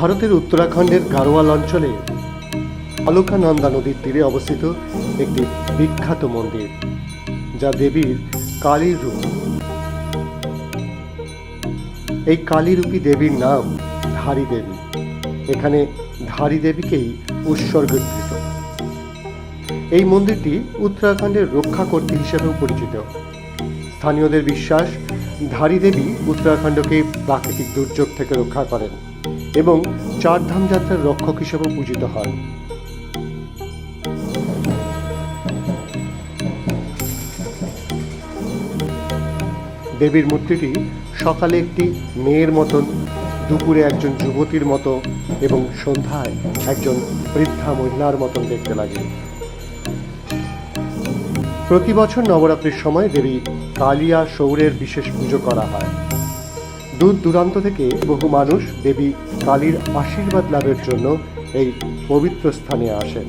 ভারতের উত্তরাখণ্ডের গাড়োয়াল অঞ্চলে অলকানন্দা নদীর তীরে অবস্থিত একটি বিখ্যাত মন্দির, যা দেবীর কালীর রূপ। এই কালীরূপী দেবীর নাম ধারী দেবী। এখানে ধারী দেবীকেই উৎসর্গীকৃত। এই মন্দিরটি উত্তরাখণ্ডের রক্ষাকর্ত্রী হিসেবেও পরিচিত। স্থানীয়দের বিশ্বাস, ধারী দেবী উত্তরাখণ্ডকে প্রাকৃতিক দুর্যোগ থেকে রক্ষা করেন এবং চারধাম যাত্রার রক্ষক হিসেবেও পূজিত হন। দেবীর মূর্তিটি সকালে একটি মেয়ের মতন, দুপুরে একজন যুবতীর মতো এবং সন্ধ্যায় একজন বৃদ্ধা মহিলার মতন দেখতে লাগে। প্রতি বছর নবরাত্রির সময় দেবী কালিয়া শৌরের বিশেষ পুজো করা হয়। দূর দূরান্ত থেকে বহু মানুষ দেবী কালীর আশীর্বাদ লাভের জন্য এই পবিত্র স্থানে আসেন।